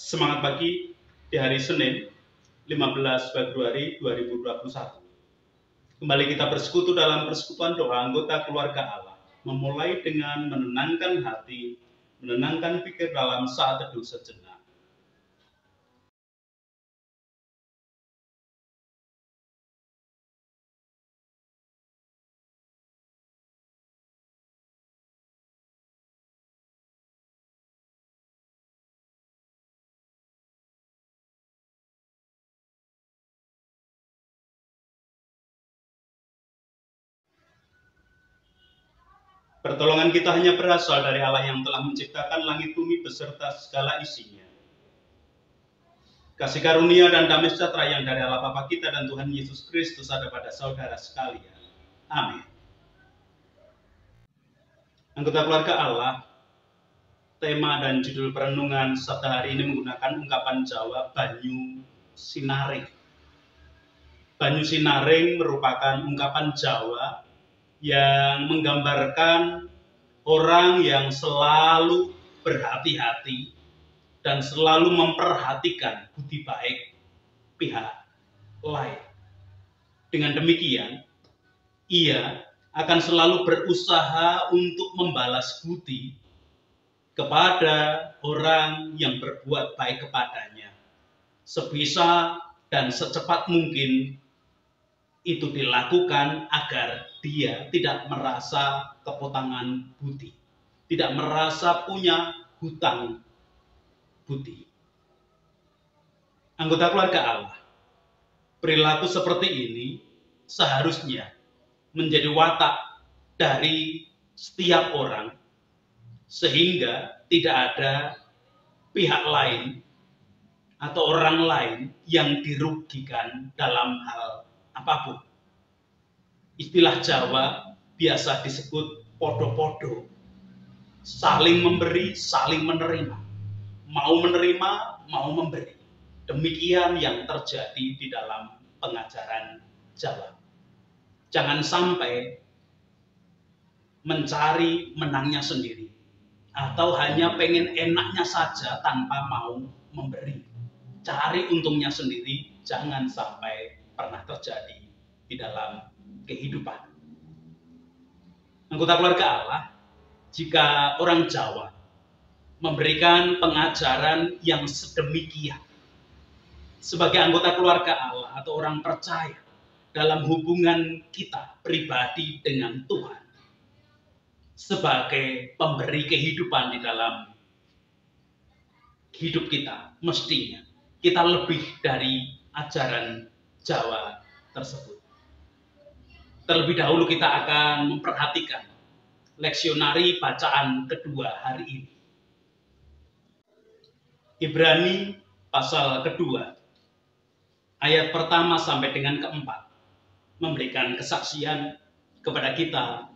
Semangat pagi di hari Senin 15 Februari 2021. Kembali kita bersekutu dalam persekutuan doa anggota keluarga Allah, memulai dengan menenangkan hati, menenangkan pikir dalam saat teduh sejenak. Pertolongan kita hanya berasal dari Allah yang telah menciptakan langit bumi beserta segala isinya. Kasih karunia dan damai sejahtera yang dari Allah Bapa kita dan Tuhan Yesus Kristus ada pada saudara sekalian. Amin. Anggota keluarga Allah, tema dan judul perenungan sabda hari ini menggunakan ungkapan Jawa Banyu Sinaring. Banyu Sinaring merupakan ungkapan Jawa yang menggambarkan orang yang selalu berhati-hati dan selalu memperhatikan budi baik pihak lain. Dengan demikian, ia akan selalu berusaha untuk membalas budi kepada orang yang berbuat baik kepadanya. Sebisa dan secepat mungkin itu dilakukan agar dia tidak merasa kepotangan budi, tidak merasa punya hutang budi. Anggota keluarga Allah, perilaku seperti ini seharusnya menjadi watak dari setiap orang, sehingga tidak ada pihak lain atau orang lain yang dirugikan dalam hal apapun. Istilah Jawa biasa disebut podo-podo, saling memberi, saling menerima, mau menerima, mau memberi. Demikian yang terjadi di dalam pengajaran Jawa. Jangan sampai mencari menangnya sendiri, atau hanya pengen enaknya saja tanpa mau memberi. Cari untungnya sendiri, jangan sampai pernah terjadi di dalam kehidupan. Anggota keluarga Allah, jika orang Jawa memberikan pengajaran yang sedemikian sebagai anggota keluarga Allah atau orang percaya dalam hubungan kita pribadi dengan Tuhan, sebagai pemberi kehidupan di dalam hidup kita, mestinya kita lebih dari ajaran Jawa tersebut. Terlebih dahulu kita akan memperhatikan leksionari bacaan kedua hari ini. Ibrani pasal kedua, ayat pertama sampai dengan keempat, memberikan kesaksian kepada kita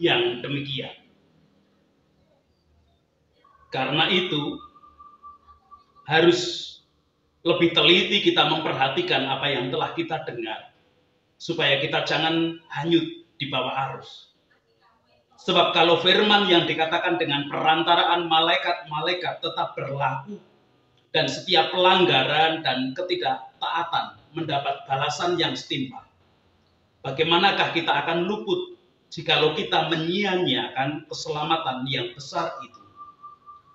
yang demikian. Karena itu, harus lebih teliti kita memperhatikan apa yang telah kita dengar, supaya kita jangan hanyut di bawah arus. Sebab kalau firman yang dikatakan dengan perantaraan malaikat-malaikat tetap berlaku, dan setiap pelanggaran dan ketidaktaatan mendapat balasan yang setimpal, bagaimanakah kita akan luput jikalau kita menyia-nyiakan keselamatan yang besar itu,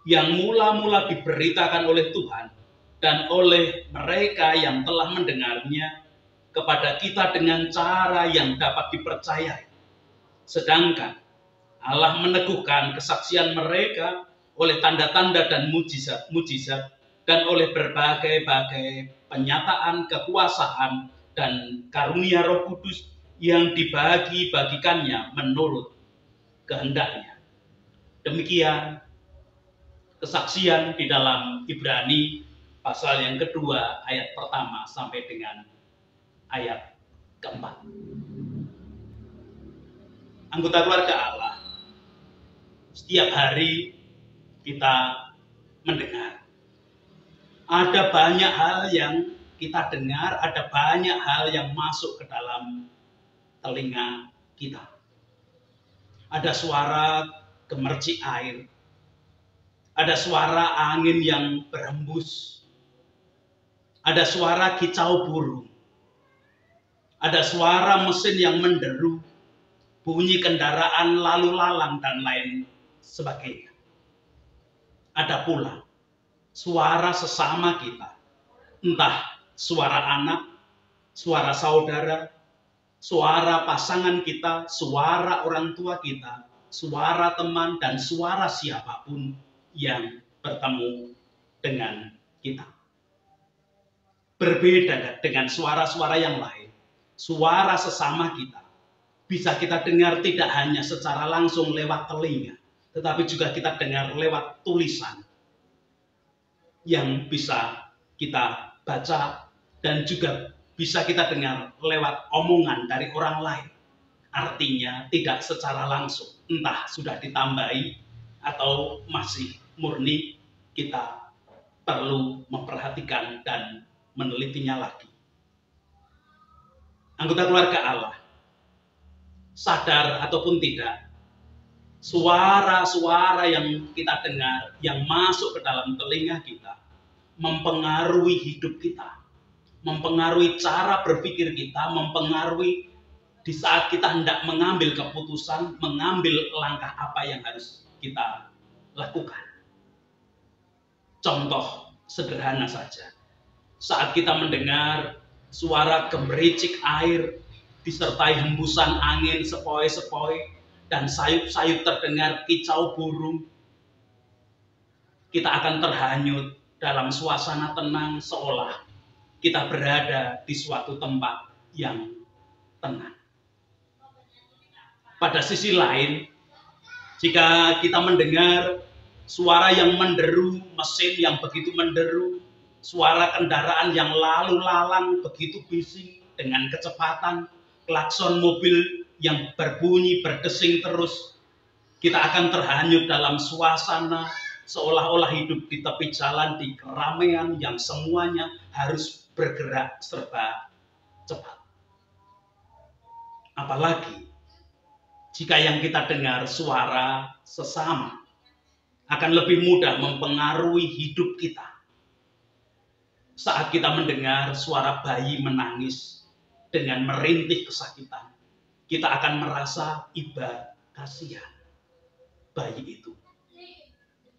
yang mula-mula diberitakan oleh Tuhan dan oleh mereka yang telah mendengarnya kepada kita dengan cara yang dapat dipercayai. Sedangkan Allah meneguhkan kesaksian mereka oleh tanda-tanda dan mujizat dan oleh berbagai-bagai penyataan kekuasaan dan karunia Roh Kudus yang dibagi-bagikannya menurut kehendaknya. Demikian kesaksian di dalam Ibrani pasal yang kedua ayat pertama sampai dengan ayat keempat. Anggota keluarga Allah, setiap hari kita mendengar. Ada banyak hal yang kita dengar, ada banyak hal yang masuk ke dalam telinga kita. Ada suara gemercik air, ada suara angin yang berhembus, ada suara kicau burung, ada suara mesin yang menderu, bunyi kendaraan lalu lalang dan lain sebagainya. Ada pula suara sesama kita, entah suara anak, suara saudara, suara pasangan kita, suara orang tua kita, suara teman, dan suara siapapun yang bertemu dengan kita. Berbeda dengan suara-suara yang lain, suara sesama kita bisa kita dengar tidak hanya secara langsung lewat telinga, tetapi juga kita dengar lewat tulisan yang bisa kita baca dan juga bisa kita dengar lewat omongan dari orang lain. Artinya tidak secara langsung, entah sudah ditambahi atau masih murni, kita perlu memperhatikan dan menelitinya lagi. Anggota keluarga Allah, sadar ataupun tidak, suara-suara yang kita dengar, yang masuk ke dalam telinga kita, mempengaruhi hidup kita, mempengaruhi cara berpikir kita, mempengaruhi di saat kita hendak mengambil keputusan, mengambil langkah apa yang harus kita lakukan. Contoh sederhana saja, saat kita mendengar suara gemericik air disertai hembusan angin sepoi-sepoi dan sayup-sayup terdengar kicau burung, kita akan terhanyut dalam suasana tenang seolah kita berada di suatu tempat yang tenang. Pada sisi lain, jika kita mendengar suara yang menderu, mesin yang begitu menderu, suara kendaraan yang lalu lalang begitu bising dengan kecepatan, klakson mobil yang berbunyi berdesing terus, kita akan terhanyut dalam suasana seolah-olah hidup di tepi jalan di keramaian yang semuanya harus bergerak serba cepat. Apalagi jika yang kita dengar suara sesama, akan lebih mudah mempengaruhi hidup kita. Saat kita mendengar suara bayi menangis dengan merintih kesakitan, kita akan merasa iba kasihan bayi itu.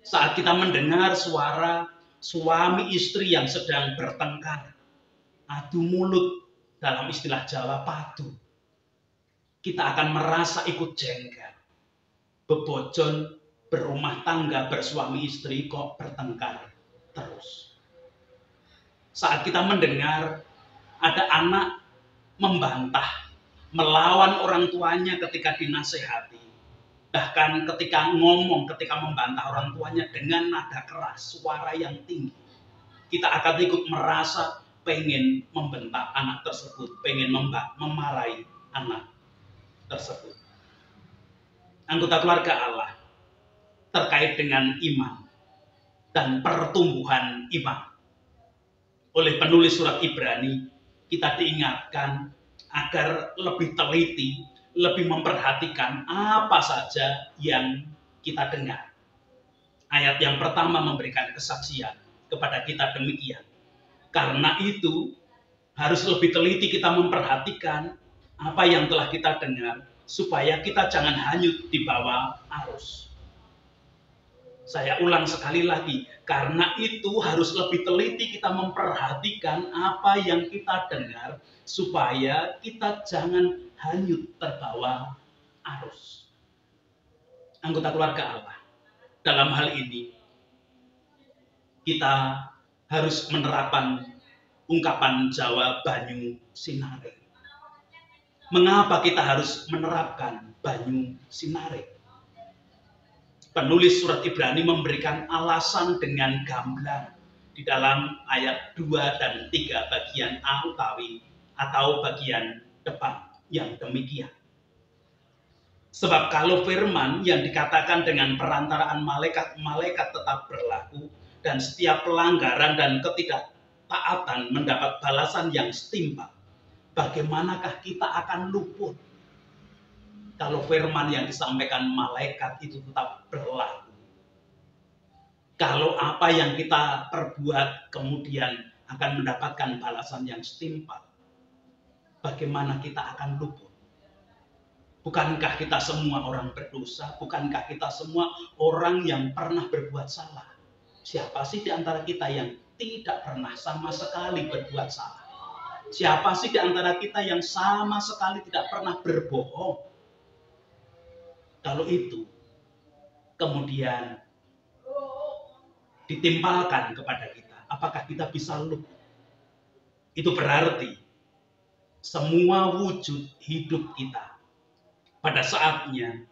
Saat kita mendengar suara suami istri yang sedang bertengkar, adu mulut, dalam istilah Jawa padu, kita akan merasa ikut jengkel. Bebojon berumah tangga bersuami istri kok bertengkar terus. Saat kita mendengar ada anak membantah, melawan orang tuanya ketika dinasehati, bahkan ketika ngomong, ketika membantah orang tuanya dengan nada keras, suara yang tinggi, kita akan ikut merasa pengen membentak anak tersebut, pengen memarahi anak tersebut. Anggota keluarga Allah, terkait dengan iman dan pertumbuhan iman, oleh penulis surat Ibrani, kita diingatkan agar lebih teliti, lebih memperhatikan apa saja yang kita dengar. Ayat yang pertama memberikan kesaksian kepada kita demikian. Karena itu harus lebih teliti kita memperhatikan apa yang telah kita dengar, supaya kita jangan hanyut di bawah arus. Saya ulang sekali lagi, karena itu harus lebih teliti kita memperhatikan apa yang kita dengar, supaya kita jangan hanyut terbawa arus. Anggota keluarga Allah, dalam hal ini kita harus menerapkan ungkapan Jawa banyu sinare. Mengapa kita harus menerapkan banyu sinare? Penulis surat Ibrani memberikan alasan dengan gamblang di dalam ayat 2 dan 3 bagian A utawi atau bagian depan yang demikian. Sebab kalau firman yang dikatakan dengan perantaraan malaikat tetap berlaku, dan setiap pelanggaran dan ketidaktaatan mendapat balasan yang setimpal, bagaimanakah kita akan luput kalau firman yang disampaikan malaikat itu tetap berlaku? Kalau apa yang kita perbuat kemudian akan mendapatkan balasan yang setimpal, bagaimana kita akan luput? Bukankah kita semua orang berdosa? Bukankah kita semua orang yang pernah berbuat salah? Siapa sih di antara kita yang tidak pernah sama sekali berbuat salah? Siapa sih di antara kita yang sama sekali tidak pernah berbohong? Kalau itu kemudian ditimpalkan kepada kita, apakah kita bisa luput? Itu berarti semua wujud hidup kita pada saatnya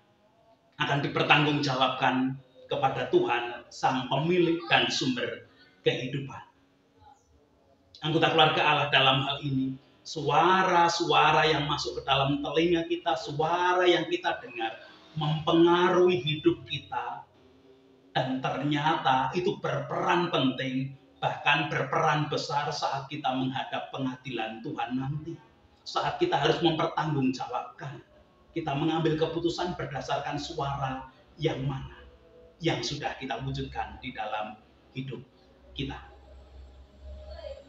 akan dipertanggungjawabkan kepada Tuhan, Sang Pemilik dan Sumber kehidupan. Anggota keluarga Allah dalam hal ini, suara-suara yang masuk ke dalam telinga kita, suara yang kita dengar, mempengaruhi hidup kita, dan ternyata itu berperan penting, bahkan berperan besar saat kita menghadap pengadilan Tuhan nanti. Saat kita harus mempertanggungjawabkan, kita mengambil keputusan berdasarkan suara yang mana yang sudah kita wujudkan di dalam hidup kita.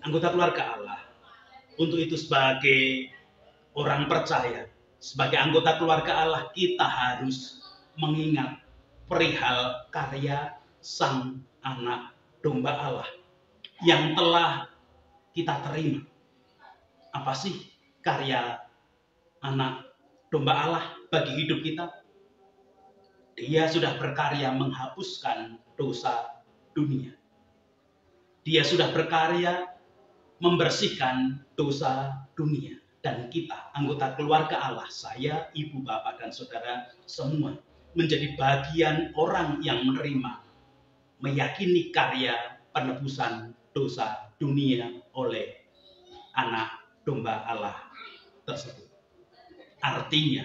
Anggota keluarga Allah, untuk itu sebagai orang percaya, sebagai anggota keluarga Allah, kita harus mengingat perihal karya Sang Anak Domba Allah yang telah kita terima. Apa sih karya Anak Domba Allah bagi hidup kita? Dia sudah berkarya menghapuskan dosa dunia. Dia sudah berkarya membersihkan dosa dunia. Dan kita, anggota keluarga Allah, saya, ibu, bapak, dan saudara semua, menjadi bagian orang yang menerima, meyakini karya penebusan dosa dunia oleh Anak Domba Allah tersebut. Artinya,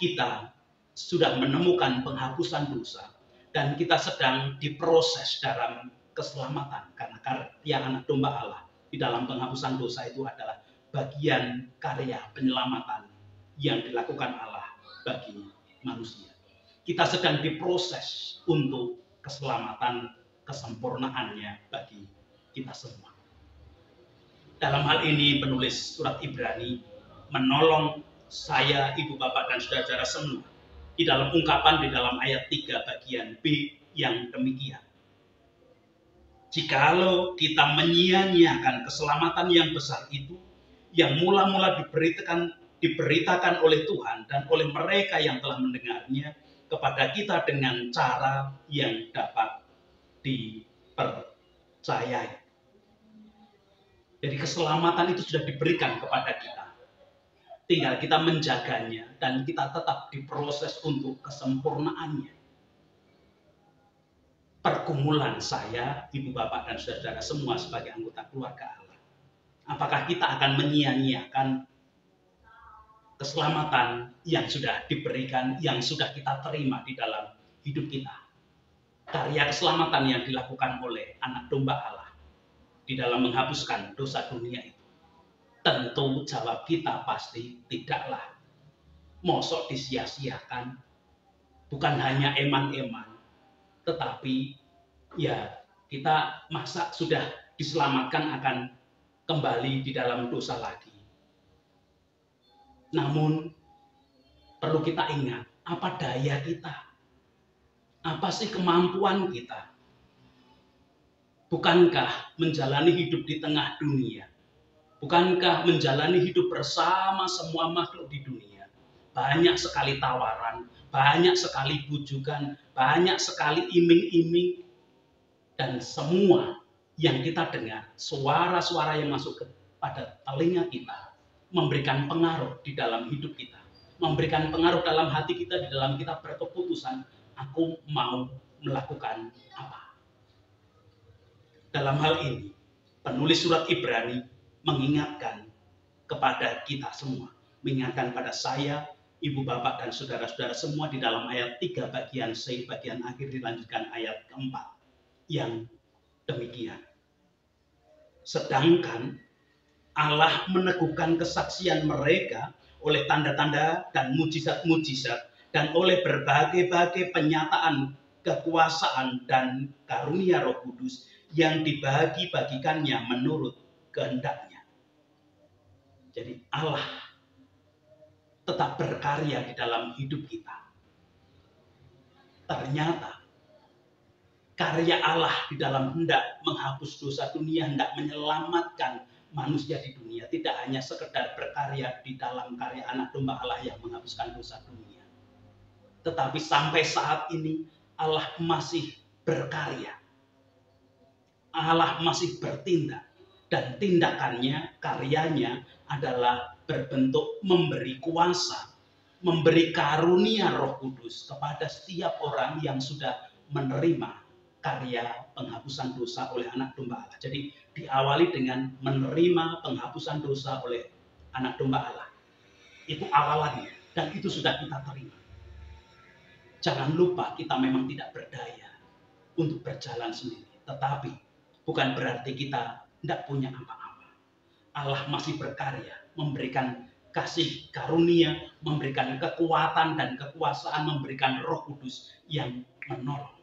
kita sudah menemukan penghapusan dosa dan kita sedang diproses dalam keselamatan karena karya Anak Domba Allah di dalam penghapusan dosa itu adalah bagian karya penyelamatan yang dilakukan Allah bagi manusia. Kita sedang diproses untuk keselamatan, kesempurnaannya bagi kita semua. Dalam hal ini penulis surat Ibrani menolong saya, ibu, bapak, dan saudara-saudara semua di dalam ungkapan di dalam ayat 3 bagian B yang demikian. Jikalau kita menyia-nyiakan keselamatan yang besar itu, yang mula-mula diberitakan oleh Tuhan dan oleh mereka yang telah mendengarnya kepada kita dengan cara yang dapat dipercayai. Jadi keselamatan itu sudah diberikan kepada kita. Tinggal kita menjaganya dan kita tetap diproses untuk kesempurnaannya. Pergumulan saya, ibu, bapak, dan saudara semua sebagai anggota keluarga Allah. Apakah kita akan menyia-nyiakan keselamatan yang sudah diberikan, yang sudah kita terima di dalam hidup kita? Karya keselamatan yang dilakukan oleh Anak Domba Allah di dalam menghapuskan dosa dunia itu. Tentu jawab kita pasti tidaklah. Mosok disia-siakan, bukan hanya eman-eman, tetapi ya kita masa sudah diselamatkan akan kembali di dalam dosa lagi. Namun perlu kita ingat, apa daya kita? Apa sih kemampuan kita? Bukankah menjalani hidup di tengah dunia? Bukankah menjalani hidup bersama semua makhluk di dunia? Banyak sekali tawaran, banyak sekali bujukan, banyak sekali iming-iming, dan semua yang kita dengar, suara-suara yang masuk kepada telinga kita, memberikan pengaruh di dalam hidup kita, memberikan pengaruh dalam hati kita, di dalam kita berkeputusan, aku mau melakukan apa. Dalam hal ini, penulis surat Ibrani mengingatkan kepada kita semua, mengingatkan pada saya, ibu, bapak, dan saudara-saudara semua di dalam ayat 3 bagian C, bagian akhir dilanjutkan ayat keempat yang demikian. Sedangkan Allah meneguhkan kesaksian mereka oleh tanda-tanda dan mujizat-mujizat dan oleh berbagai-bagai penyataan kekuasaan, dan karunia Roh Kudus yang dibagi-bagikannya menurut kehendaknya. Jadi Allah tetap berkarya di dalam hidup kita. Ternyata karya Allah di dalam hendak menghapus dosa dunia, hendak menyelamatkan manusia di dunia, tidak hanya sekedar berkarya di dalam karya Anak Domba Allah yang menghapuskan dosa dunia, tetapi sampai saat ini Allah masih berkarya, Allah masih bertindak, dan tindakannya, karyanya adalah berbentuk memberi kuasa, memberi karunia Roh Kudus kepada setiap orang yang sudah menerima karya penghapusan dosa oleh Anak Domba Allah. Jadi diawali dengan menerima penghapusan dosa oleh Anak Domba Allah. Itu awalannya, dan itu sudah kita terima. Jangan lupa kita memang tidak berdaya untuk berjalan sendiri, tetapi bukan berarti kita tidak punya apa-apa. Allah masih berkarya, memberikan kasih karunia, memberikan kekuatan dan kekuasaan, memberikan Roh Kudus yang menolong.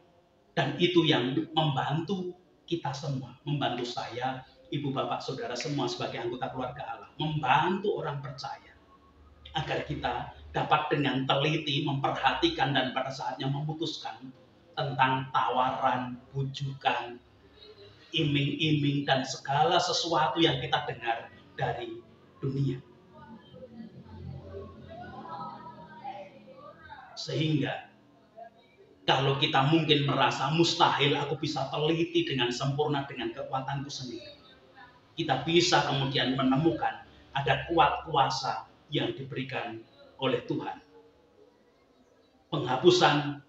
Dan itu yang membantu kita semua, membantu saya, ibu, bapak, saudara semua sebagai anggota keluarga Allah, membantu orang percaya agar kita dapat dengan teliti memperhatikan dan pada saatnya memutuskan tentang tawaran, bujukan, iming-iming, dan segala sesuatu yang kita dengar dari dunia. Sehingga kalau kita mungkin merasa mustahil aku bisa teliti dengan sempurna dengan kekuatanku sendiri, kita bisa kemudian menemukan ada kuasa yang diberikan oleh Tuhan. Penghapusan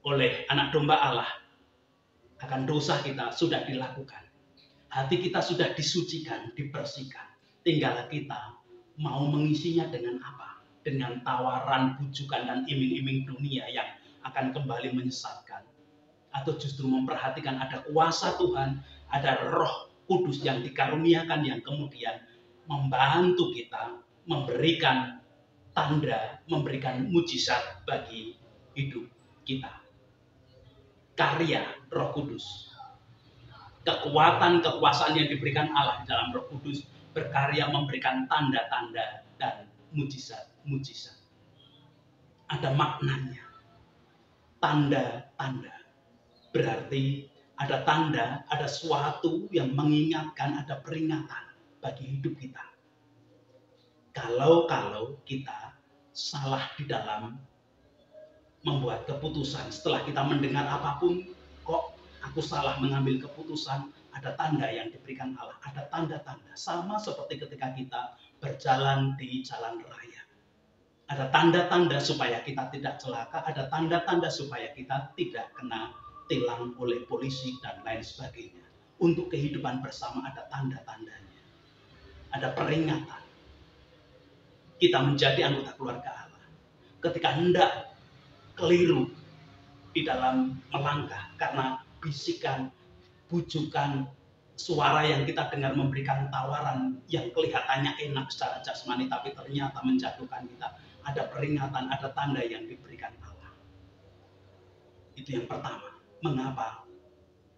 oleh Anak Domba Allah akan dosa kita sudah dilakukan. Hati kita sudah disucikan, dibersihkan. Tinggal kita mau mengisinya dengan apa? Dengan tawaran, bujukan, dan iming-iming dunia yang akan kembali menyesatkan, atau justru memperhatikan ada kuasa Tuhan, ada Roh Kudus yang dikaruniakan yang kemudian membantu kita, memberikan tanda, memberikan mujizat bagi hidup kita. Karya Roh Kudus, kekuatan kekuasaan yang diberikan Allah dalam Roh Kudus berkarya memberikan tanda-tanda dan mujizat-mujizat. Ada maknanya. Tanda-tanda berarti ada tanda, ada suatu yang mengingatkan, ada peringatan bagi hidup kita. Kalau kita salah di dalam membuat keputusan, setelah kita mendengar apapun, kok aku salah mengambil keputusan, ada tanda yang diberikan Allah, ada tanda-tanda. Sama seperti ketika kita berjalan di jalan raya. Ada tanda-tanda supaya kita tidak celaka, ada tanda-tanda supaya kita tidak kena tilang oleh polisi dan lain sebagainya. Untuk kehidupan bersama ada tanda-tandanya. Ada peringatan. Kita menjadi anggota keluarga Allah. Ketika hendak keliru di dalam melangkah karena bisikan, bujukan, suara yang kita dengar memberikan tawaran yang kelihatannya enak secara jasmani tapi ternyata menjatuhkan kita. Ada peringatan, ada tanda yang diberikan Allah. Itu yang pertama. Mengapa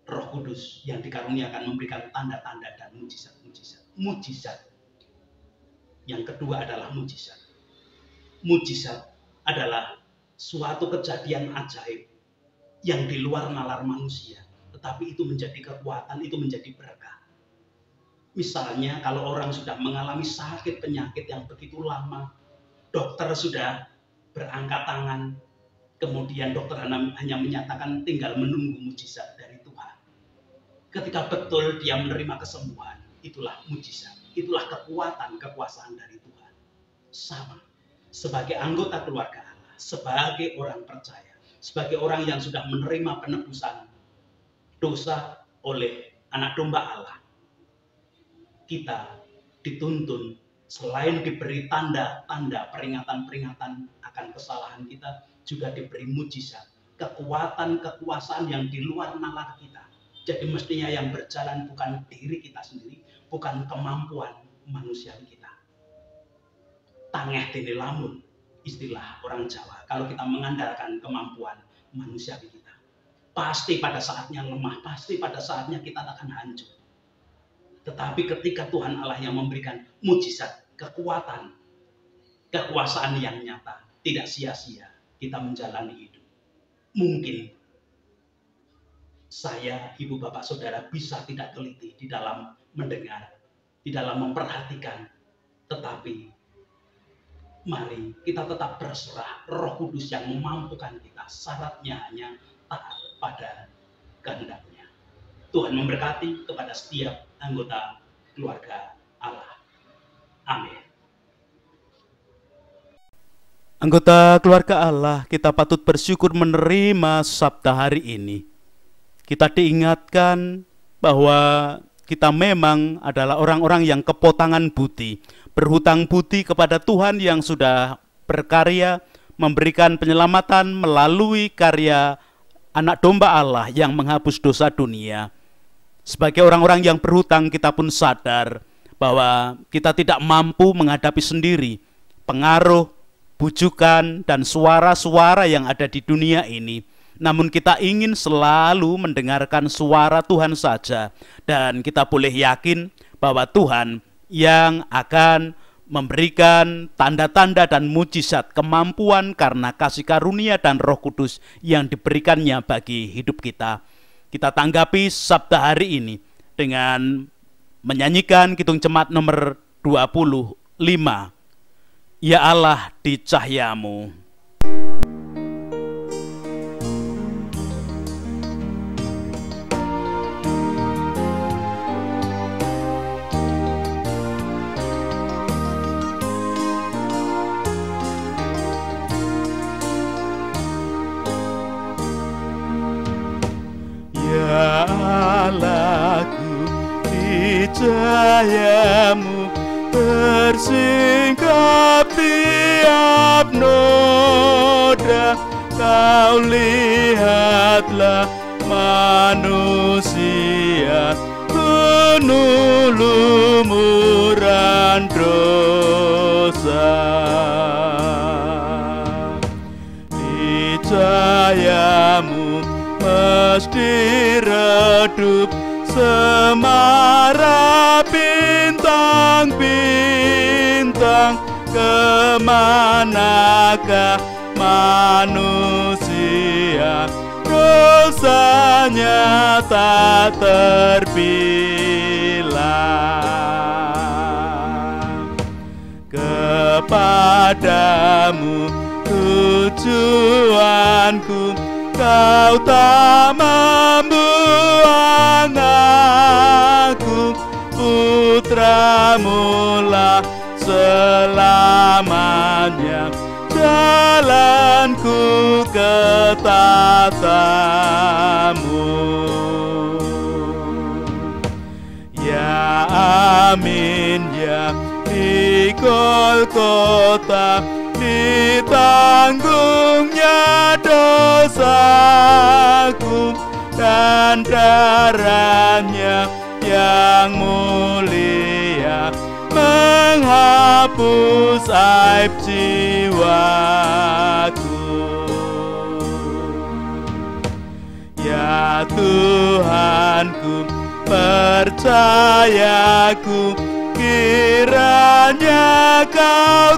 Roh Kudus yang dikaruniakan memberikan tanda-tanda dan mujizat-mujizat. Mujizat. Yang kedua adalah mujizat. Mujizat adalah suatu kejadian ajaib yang di luar nalar manusia. Tetapi itu menjadi kekuatan, itu menjadi berkah. Misalnya kalau orang sudah mengalami sakit penyakit yang begitu lama, dokter sudah berangkat tangan, kemudian dokter hanya menyatakan tinggal menunggu mujizat dari Tuhan. Ketika betul dia menerima kesembuhan, itulah mujizat, itulah kekuatan, kekuasaan dari Tuhan. Sama, sebagai anggota keluarga Allah, sebagai orang percaya, sebagai orang yang sudah menerima penebusan dosa oleh Anak Domba Allah, kita dituntun selain diberi tanda-tanda peringatan-peringatan akan kesalahan kita, juga diberi mujizat, kekuatan, kekuasaan yang di luar nalar kita. Jadi mestinya yang berjalan bukan diri kita sendiri, bukan kemampuan manusia kita. Tangeh dene lamun, istilah orang Jawa, kalau kita mengandalkan kemampuan manusia kita. Pasti pada saatnya lemah, pasti pada saatnya kita akan hancur. Tetapi ketika Tuhan Allah yang memberikan mujizat, kekuatan, kekuasaan yang nyata, tidak sia-sia kita menjalani hidup. Mungkin saya, ibu, bapak, saudara bisa tidak teliti di dalam mendengar, di dalam memperhatikan. Tetapi mari kita tetap berserah. Roh Kudus yang memampukan kita. Syaratnya hanya taat pada kehendaknya. Tuhan memberkati kepada setiap anggota keluarga Allah. Amin. Anggota keluarga Allah, kita patut bersyukur menerima sabda hari ini. Kita diingatkan bahwa kita memang adalah orang-orang yang kepotangan budi, berhutang budi kepada Tuhan yang sudah berkarya, memberikan penyelamatan melalui karya Anak Domba Allah yang menghapus dosa dunia. Sebagai orang-orang yang berhutang, kita pun sadar bahwa kita tidak mampu menghadapi sendiri pengaruh, bujukan, dan suara-suara yang ada di dunia ini. Namun kita ingin selalu mendengarkan suara Tuhan saja. Dan kita boleh yakin bahwa Tuhan yang akan memberikan tanda-tanda dan mujizat kemampuan karena kasih karunia dan Roh Kudus yang diberikannya bagi hidup kita. Kita tanggapi sabda hari ini dengan menyanyikan Kidung Jemaat nomor 25. Ya Allah di cahyamu. Ya Allahku di cahayamu tersingkap tiap noda. Kau lihatlah manusia penuh lumuran dosa. Di cahayamu mesti redup semara bintang-bintang. Kemanakah manusia dosanya tak terbilang. Kepadamu tujuanku, Kau tak membuang aku. Putramu lah selamanya, jalanku ke tatamu. Ya amin, ya di Golgota ditanggungnya dosaku, dan darahnya yang mulia menghapus aib jiwaku. Ya Tuhanku, percayaku, kiranya Kau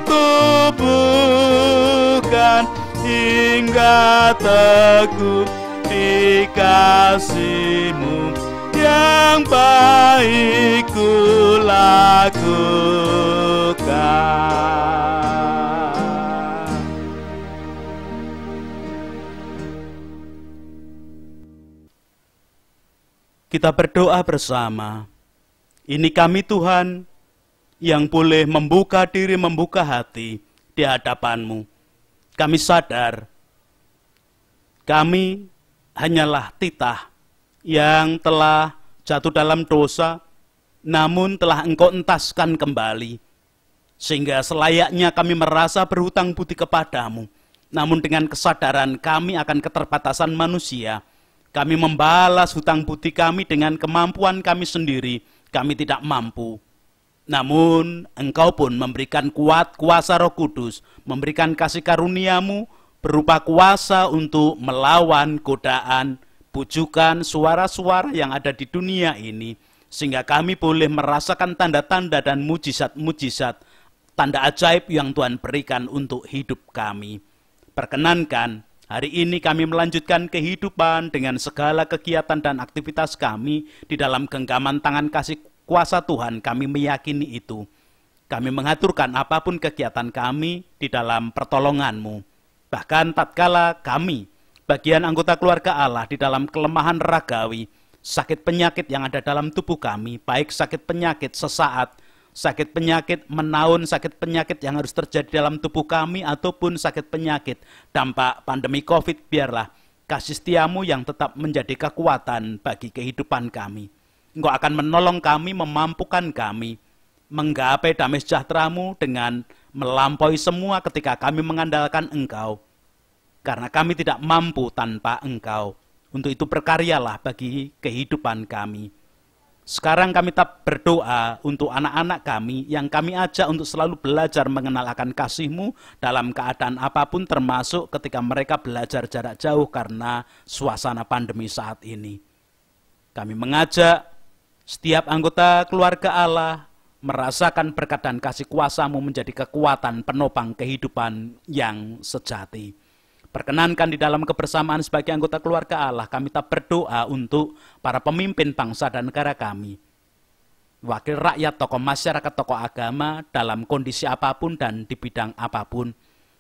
tubuhkan hingga teguh di kasih-Mu yang baik ku lakukan. Kita berdoa bersama. Ini kami Tuhan yang boleh membuka diri, membuka hati di hadapan-Mu. Kami sadar kami hanyalah titah yang telah jatuh dalam dosa, namun telah Engkau entaskan kembali. Sehingga selayaknya kami merasa berhutang budi kepadamu. Namun dengan kesadaran kami akan keterbatasan manusia, kami membalas hutang budi kami dengan kemampuan kami sendiri. Kami tidak mampu. Namun Engkau pun memberikan kuasa Roh Kudus, memberikan kasih karunia-Mu berupa kuasa untuk melawan godaan, bujukan suara-suara yang ada di dunia ini, sehingga kami boleh merasakan tanda-tanda dan mujizat-mujizat, tanda ajaib yang Tuhan berikan untuk hidup kami. Perkenankan, hari ini kami melanjutkan kehidupan dengan segala kegiatan dan aktivitas kami di dalam genggaman tangan kasih kuasa Tuhan. Kami meyakini itu. Kami mengaturkan apapun kegiatan kami di dalam pertolongan-Mu. Bahkan tatkala kami, bagian anggota keluarga Allah, di dalam kelemahan ragawi, sakit penyakit yang ada dalam tubuh kami, baik sakit penyakit sesaat, sakit penyakit menaun, sakit penyakit yang harus terjadi dalam tubuh kami, ataupun sakit penyakit dampak pandemi COVID, biarlah kasih setiamu yang tetap menjadi kekuatan bagi kehidupan kami. Engkau akan menolong kami, memampukan kami, menggapai damai sejahtera-Mu dengan melampaui semua ketika kami mengandalkan Engkau. Karena kami tidak mampu tanpa Engkau. Untuk itu berkaryalah bagi kehidupan kami. Sekarang kami tetap berdoa untuk anak-anak kami yang kami ajak untuk selalu belajar mengenal akan kasih-Mu dalam keadaan apapun, termasuk ketika mereka belajar jarak jauh karena suasana pandemi saat ini. Kami mengajak setiap anggota keluarga Allah merasakan berkat dan kasih kuasa-Mu menjadi kekuatan penopang kehidupan yang sejati. Perkenankan di dalam kebersamaan sebagai anggota keluarga Allah, kami tak berdoa untuk para pemimpin bangsa dan negara kami, wakil rakyat, tokoh masyarakat, tokoh agama, dalam kondisi apapun dan di bidang apapun.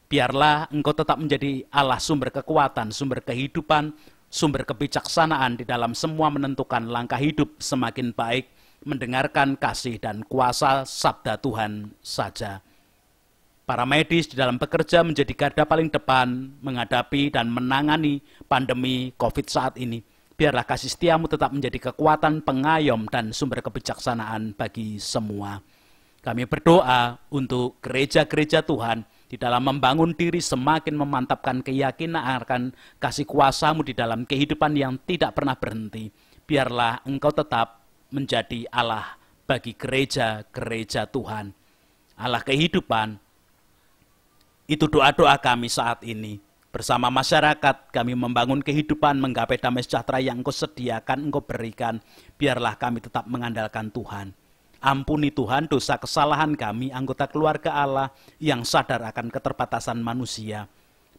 Biarlah Engkau tetap menjadi Allah sumber kekuatan, sumber kehidupan, sumber kebijaksanaan di dalam semua menentukan langkah hidup semakin baik, mendengarkan kasih dan kuasa sabda Tuhan saja. Para medis di dalam bekerja menjadi garda paling depan menghadapi dan menangani pandemi COVID saat ini. Biarlah kasih setiamu tetap menjadi kekuatan pengayom dan sumber kebijaksanaan bagi semua. Kami berdoa untuk gereja-gereja Tuhan di dalam membangun diri semakin memantapkan keyakinan akan kasih kuasa-Mu di dalam kehidupan yang tidak pernah berhenti. Biarlah Engkau tetap menjadi Allah bagi gereja-gereja Tuhan. Allah kehidupan, itu doa-doa kami saat ini. Bersama masyarakat kami membangun kehidupan, menggapai damai sejahtera yang Engkau sediakan, Engkau berikan. Biarlah kami tetap mengandalkan Tuhan. Ampuni Tuhan dosa kesalahan kami, anggota keluarga Allah yang sadar akan keterbatasan manusia.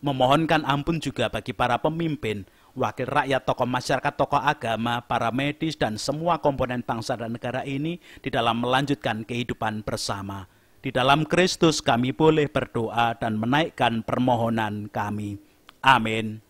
Memohonkan ampun juga bagi para pemimpin, wakil rakyat, tokoh masyarakat, tokoh agama, para medis, dan semua komponen bangsa dan negara ini di dalam melanjutkan kehidupan bersama. Di dalam Kristus kami boleh berdoa dan menaikkan permohonan kami. Amin.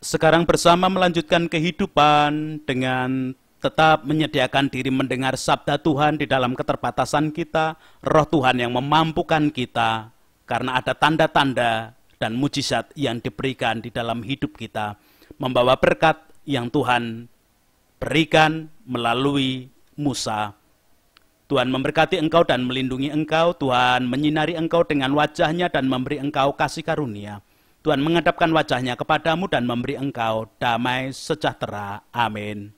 Sekarang bersama melanjutkan kehidupan dengan tetap menyediakan diri mendengar sabda Tuhan di dalam keterbatasan kita, Roh Tuhan yang memampukan kita, karena ada tanda-tanda dan mujizat yang diberikan di dalam hidup kita, membawa berkat yang Tuhan berikan melalui Musa. Tuhan memberkati engkau dan melindungi engkau. Tuhan menyinari engkau dengan wajah-Nya dan memberi engkau kasih karunia. Tuhan menghadapkan wajah-Nya kepadamu dan memberi engkau damai sejahtera. Amin.